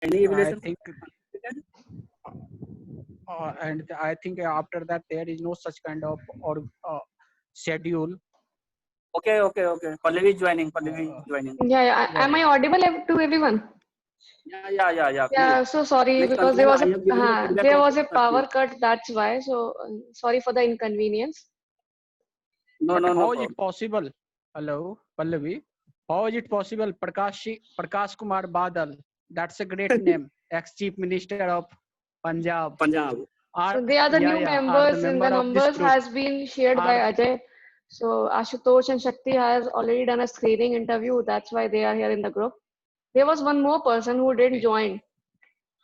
Any I evaluation? think, and I think after that there is no such kind of or schedule. Okay. Pallavi is joining. Yeah. Yeah, Am I yeah. audible to everyone? Yeah. Clear. Yeah, so sorry Please because continue. I have given you feedback there was also. a power cut, that's why. So sorry for the inconvenience. But No how is problem. it possible? Hello, Pallavi. How is it possible? Prakash Kumar Badal. That's a great name. Ex-Chief Minister of Punjab. Punjab. So they are the new Are the members, and member the of this numbers group. has been shared by Are Ajay. So Ashutosh and Shakti has already done a screening interview. That's why they are here in the group. There was one more person who didn't join.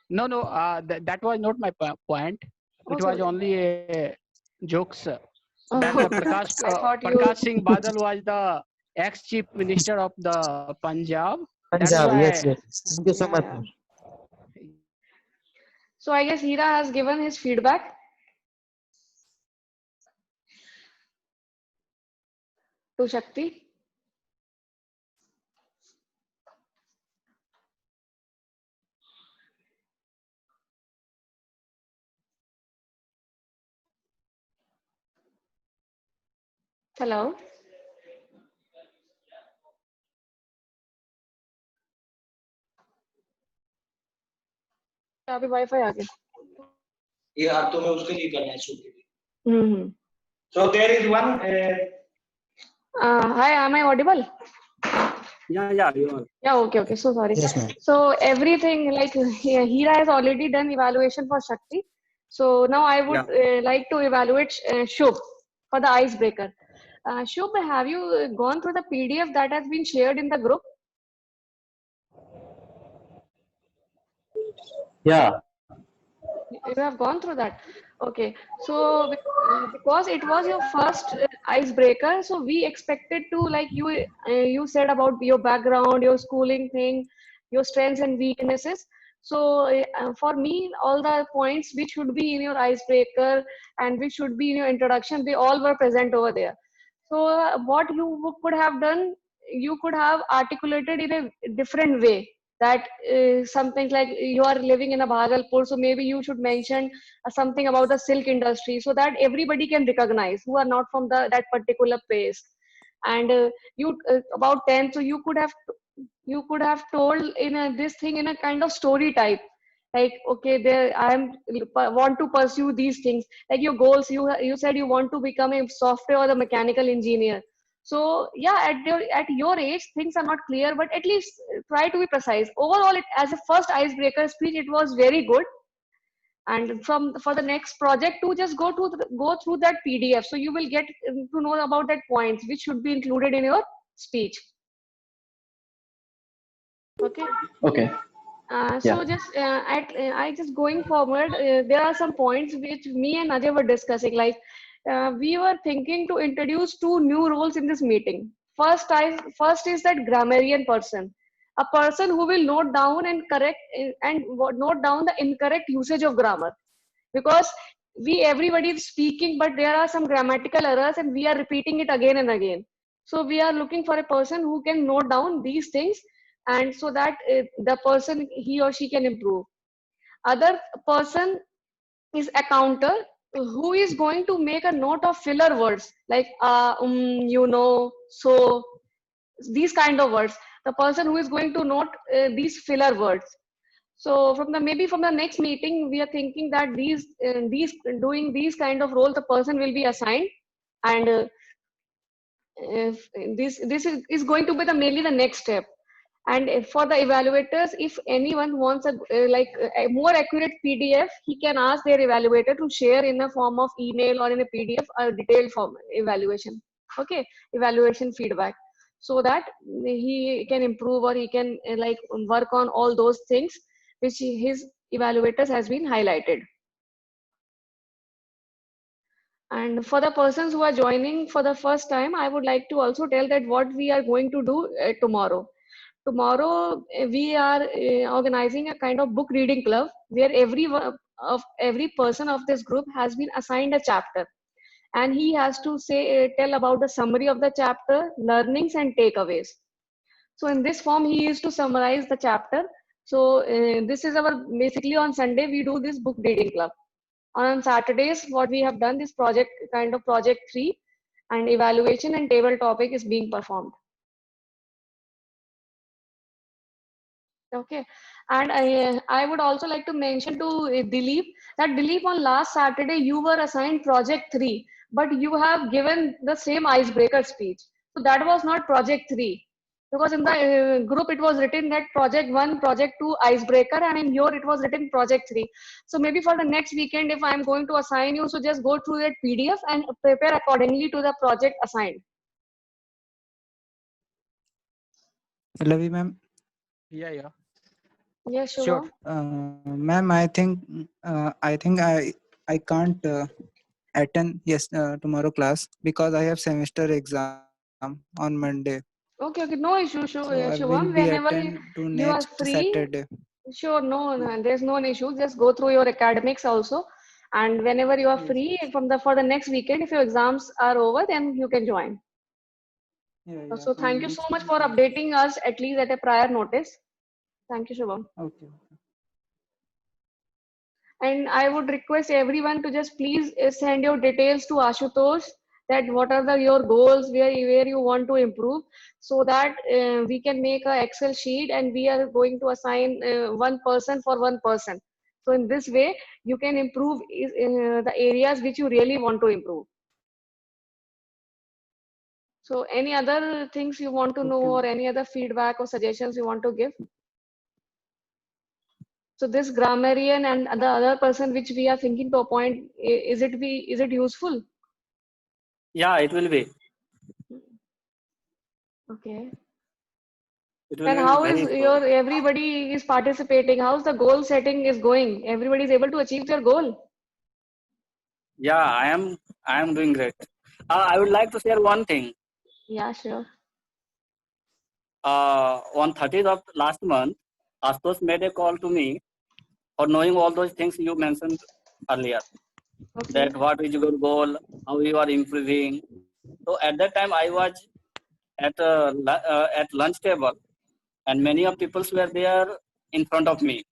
no. That was not my point. Oh, It was sorry. only a jokes. That Oh, I thought you. Prakash Singh Badal was the ex-chief minister of the Punjab. That's Punjab, why. yes. Thank you so Yeah, much. yeah. So I guess Hira has given his feedback to Shakti. Hello. अभी wifi आ गया. यार तुम्हें उसके लिए करना है shoot के लिए. Hmm. So there is one. Hi, am I audible? Yeah. You are. Yeah, okay. So sorry. Yes, ma'am. So everything like Hira has already done evaluation for Shakti. So now I would like to evaluate Shubh for the icebreaker. Shubh, have you gone through the PDF that has been shared in the group? Yeah. You have gone through that. Okay. So because it was your first icebreaker, so we expected to like you said about your background, your schooling thing, your strengths and weaknesses. So for me, all the points which should be in your icebreaker and which should be in your introduction, they all were present over there. So what you could have done, you could have articulated in a different way that something like you are living in a Bhagalpur, so maybe you should mention something about the silk industry so that everybody can recognize who are not from that particular place. And you about 10, so you could have told in this thing in a kind of story type, like okay, there I am want to pursue these things, like your goals. You said you want to become a software or a mechanical engineer. So yeah, at your age things are not clear, but at least try to be precise. Overall, it as a first icebreaker speech, it was very good. And for the next project to just go through that PDF, so you will get to know about that points which should be included in your speech. Okay. Okay. So just I just going forward, there are some points which me and Ajay were discussing. Like we were thinking to introduce two new roles in this meeting. First is that grammarian person, a person who will note down and correct and note down the incorrect usage of grammar, because everybody is speaking, but there are some grammatical errors and we are repeating it again and again. So we are looking for a person who can note down these things, and so that the person, he or she, can improve. Other person is accounter, who is going to make a note of filler words like so, these kind of words. The person who is going to note these filler words. So maybe from the next meeting, we are thinking that these doing these kind of roles, the person will be assigned. And if this is going to be mainly the next step. And for the evaluators, if anyone wants a more accurate PDF, he can ask their evaluator to share in the form of email or in a PDF, a detailed form evaluation. Okay, evaluation feedback, so that he can improve, or he can work on all those things which his evaluators has been highlighted. And for the persons who are joining for the first time, I would like to also tell that what we are going to do tomorrow. Tomorrow we are organizing a kind of book reading club where every person of this group has been assigned a chapter, and he has to tell about the summary of the chapter, learnings and takeaways. So in this form, he is to summarize the chapter. So this is our basically on Sunday we do this book reading club. On Saturdays, what we have done this project kind of project 3 and evaluation and table topic is being performed. Okay, and I would also like to mention to Dilip that Dilip on last Saturday you were assigned project 3, but you have given the same icebreaker speech. So that was not project 3 because in the group it was written that project 1, project 2 icebreaker, and in your it was written project 3. So maybe for the next weekend if I am going to assign you, so just go through that PDF and prepare accordingly to the project assigned. Pallavi ma'am. Yeah. Yes, Sure. Shubham. Ma'am, I can't attend tomorrow class because I have semester exam on Monday. Okay, no issue, So I will Shubham. be Whenever attend to you are next free, Saturday. sure, no, there's no issue. Just go through your academics also, and whenever you are Yes. free from the for the next weekend, if your exams are over, then you can join. Yeah. So From thank you so next much for week. updating us at least at a prior notice. Thank you, Shubham. Okay. And I would request everyone to just please send your details to Ashutosh that what are your goals, where you want to improve, so that we can make a Excel sheet and we are going to assign one person for one person. So in this way, you can improve the areas which you really want to improve. So any other things you want to know Okay. or any other feedback or suggestions you want to give? So this grammarian and the other person which we are thinking to appoint, is it useful? Yeah, it will be. Okay. It will And be how is very your everybody is participating? How's the goal setting is going? Everybody is able to achieve their goal? Yeah, I am doing great. I would like to share one thing. Yeah, sure. On 30th of last month, Astos made a call to me for knowing all those things you mentioned earlier. Okay. That what is your goal, how you are improving. So at that time, I was at lunch table, and many of people were there in front of me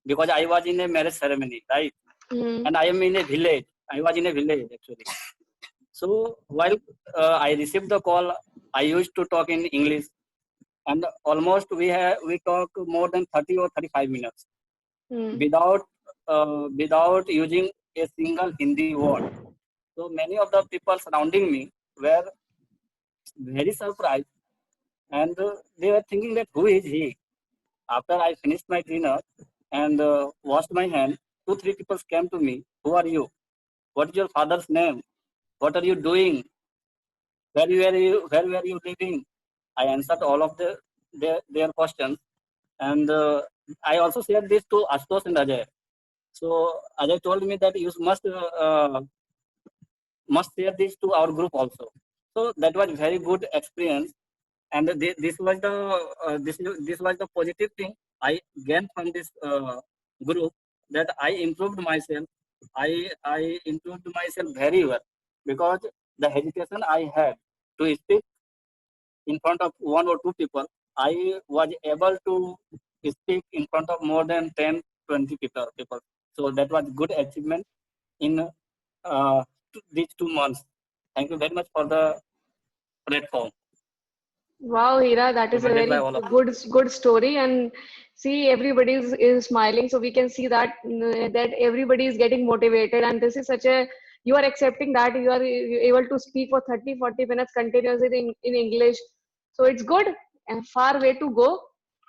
because I was in a marriage ceremony, right? Mm. And I am in a village. I was in a village actually. So while I received the call, I used to talk in English, and almost we talk more than 30 or 35 minutes Mm. without using a single Hindi word. So many of the people surrounding me were very surprised, and they were thinking that who is he? After I finished my dinner and washed my hand, 2 3 people came to me. Who are you? What is your father's name? What are you doing? Where were you living? I answered all of their questions, and I also shared this to Astos and Ajay. So Ajay told me that you must share this to our group also. So that was very good experience, and this was the positive thing I gained from this group, that I improved myself. I improved myself very well, because the hesitation I had to speak in front of 1 or 2 people, I was able to speak in front of more than 10 20 people. So that was good achievement in these 2 months. Thank you very much for the platform Wow, Hira, that is a provided by very all of you. good story. And see, everybody is smiling, so we can see that that everybody is getting motivated. And this is such a you are accepting that you are able to speak for 30 40 minutes continuously in English. So it's good and far way to go.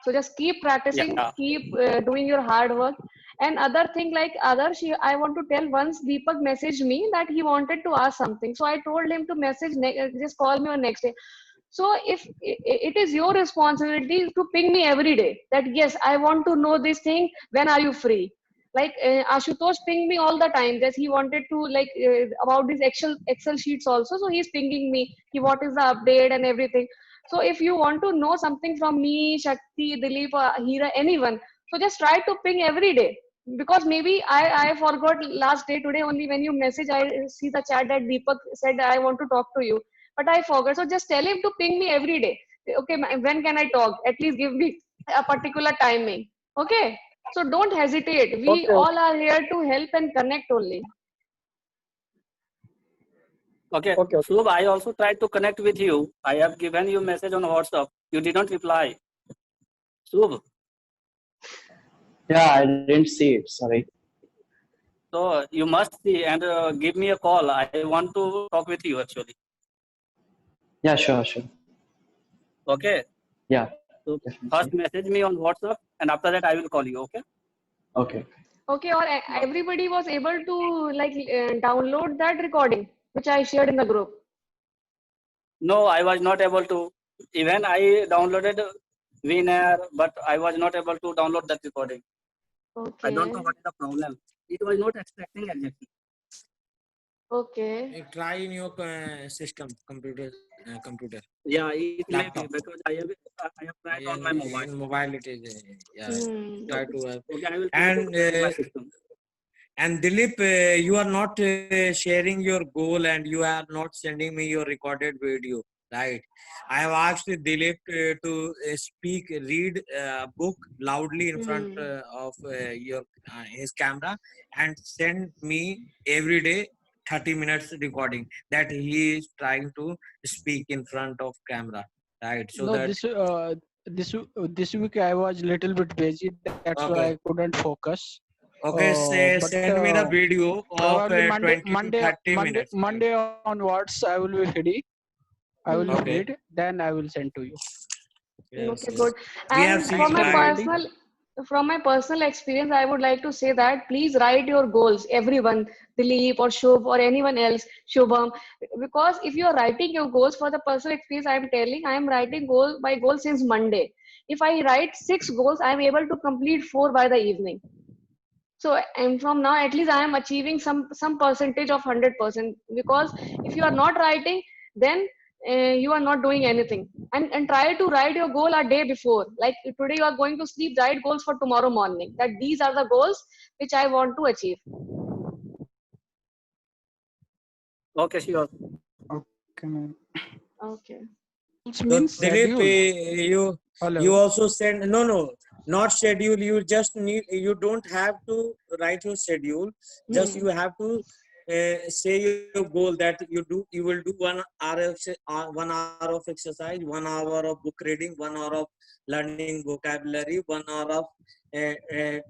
So just keep practicing, Yeah. keep doing your hard work. And other thing like others, I want to tell once Deepak messaged me that he wanted to ask something. So I told him to just call me on next day. So if it is your responsibility to ping me every day that yes, I want to know this thing, when are you free? Like Ashutosh pinged me all the time that he wanted to like about these excel sheets also, so he's pinging me what is the update and everything. So if you want to know something from me, Shakti, Dilip, Hira, anyone, so just try to ping every day, because maybe I forgot last day, today only when you message I see the chat that Deepak said I want to talk to you, but I forgot. So just tell him to ping me every day. Okay, when can I talk? At least give me a particular timing. Okay, so don't hesitate. We Okay. all are here to help and connect only. Okay. Shubh, I also tried to connect with you. I have given you message on WhatsApp. You didn't reply. Shubh, Yeah, I didn't see it. Sorry. so you must see and give me a call. I want to talk with you actually. Yeah, sure, sure. Okay. Yeah, So first definitely. message me on WhatsApp and after that I will call you. Okay. Okay. Okay, or everybody was able to like download that recording which I shared in the group. No, I was not able to. Even I downloaded WinAir, but I was not able to download that recording. I don't know Okay, what is the problem. It was not extracting exactly. okay. Try in your system, computer, Yeah, it may be laptop. because I have tried on my mobile. In mobile, it is. Yeah, Hmm. try Okay. to. Okay, I will try to And connect my system. Dilip, you are not sharing your goal, and you are not sending me your recorded video, right? I have asked Dilip to speak, read a book loudly in front Hmm. of your his camera, and send me every day 30 minutes recording that he is trying to speak in front of camera, right? So No, that this week I was little bit busy. That's why I okay. couldn't focus. Okay, But send me the video of probably 20 to 30 minutes. Right? Monday onwards I will be ready. I will be Hmm. Okay. freed. Then I will send to you. Yes, Okay, yes. good. We have And Thanks seen for that. reminding. from my personal experience, I would like to say that please write your goals, everyone, Dilip or Shubh or anyone else, Shubham, because if you are writing your goals for the personal experience, I am telling, I am writing my goal since Monday. If I write 6 goals, I am able to complete 4 by the evening. So, and from now, at least I am achieving some percentage of 100%. Because if you are not writing, then you are not doing anything. And try to write your goal a day before. Like today, you are going to sleep. Write goals for tomorrow morning. That these are the goals which I want to achieve. Okay, sure. Okay, ma'am. Okay. Goals So means Dilip, schedule. you Hello. also send not schedule. You just need. You don't have to write your schedule. Just Hmm. you have to say your goal that you will do 1 hour of 1 hour of exercise, 1 hour of book reading, 1 hour of learning vocabulary, 1 hour of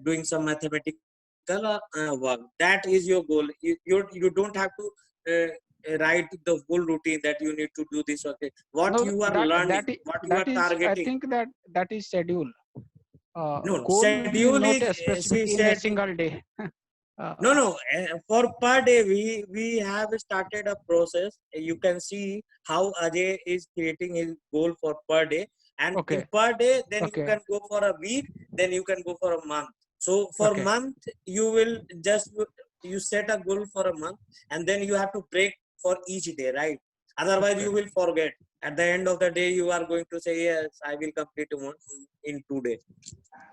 doing some mathematical work. That is your goal. You don't have to write the whole routine that you need to do this. Okay, what No, you are learning, what you are that is. I targeting. think that is schedule. No, Goal will be schedule not is specific she in a said single day. no uh, for per day we have started a process. You can see how Ajay is creating his goal for per day, and in okay. per day then you Okay. can go for a week, then you can go for a month. So for Okay. month you will just you set a goal for a month, and then you have to break for each day, right? Otherwise Okay. you will forget. At the end of the day you are going to say yes, I will complete in 2 days.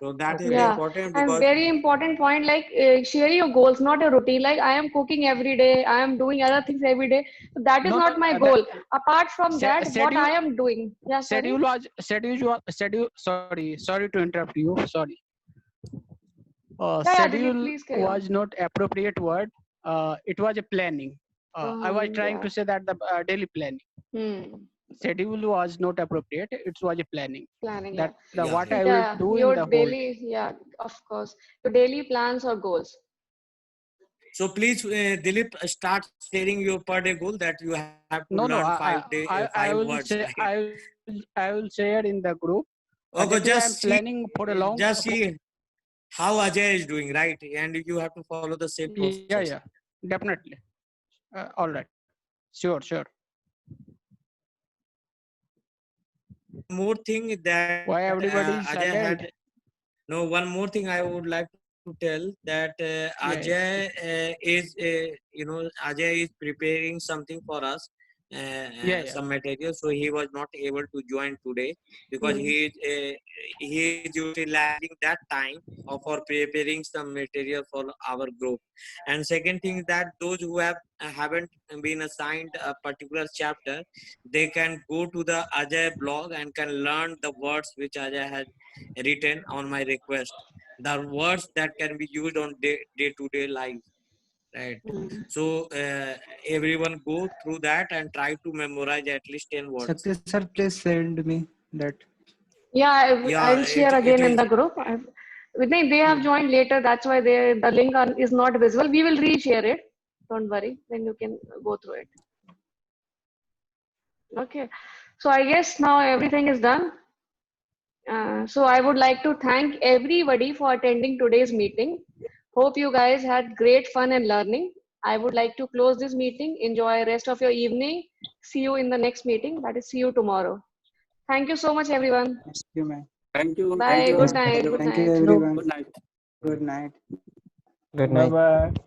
So that is Okay. Yeah, important and because very important point, like share your goals, not a routine. Like I am cooking every day, I am doing other things every day. So that is No, no. not my goal. Apart from that, what Schedule I am doing? Yeah, sorry. schedule. Sorry to interrupt you. Sorry. Yeah, yeah, Dilip, Schedule please carry on. was not appropriate word. It was a planning. I was trying Yeah. to say that the daily planning. Hmm. Schedule was not appropriate. It was a planning. Planning, yeah. That the yeah, what yeah. I will Yeah, do in your the whole day. daily, yeah, of course. Your daily plans or goals. So please, Dilip, start sharing your per day goal that you have to learn No, no. 5 will words, say right? I will share in the group. Okay, That is I am just see, planning for a long. just see how Ajay is doing, right? And you have to follow the same Yeah, yeah, process. definitely. All right. Sure, sure. More thing that Why everybody is Ajay silent? had. No, one more thing I would like to tell that Yeah, yeah. Ajay is, Ajay is preparing something for us, Yeah, yeah. some material. So he was not able to join today because Hmm. he is utilizing that time for preparing some material for our group. And second thing that those who haven't been assigned a particular chapter, they can go to the Ajay blog and can learn the words which Ajay has written on my request. the words that can be used on day-to-day life, right? So everyone go through that and try to memorize at least 10 words. Shakti sir, please send me that. Yeah, Yeah, I'll share it again in is. the group. They have joined later. That's why the link is not visible. We will reshare it. Don't worry. Then you can go through it. Okay. So I guess now everything is done. So I would like to thank everybody for attending today's meeting. Hope you guys had great fun and learning. I would like to close this meeting. Enjoy rest of your evening. See you in the next meeting. That is, see you tomorrow. Thank you so much, everyone. Thank you, ma'am. Thank you. Bye. Thank you. Good night. Good Thank you, night. everyone. Good night. Good night. Good Bye night. bye.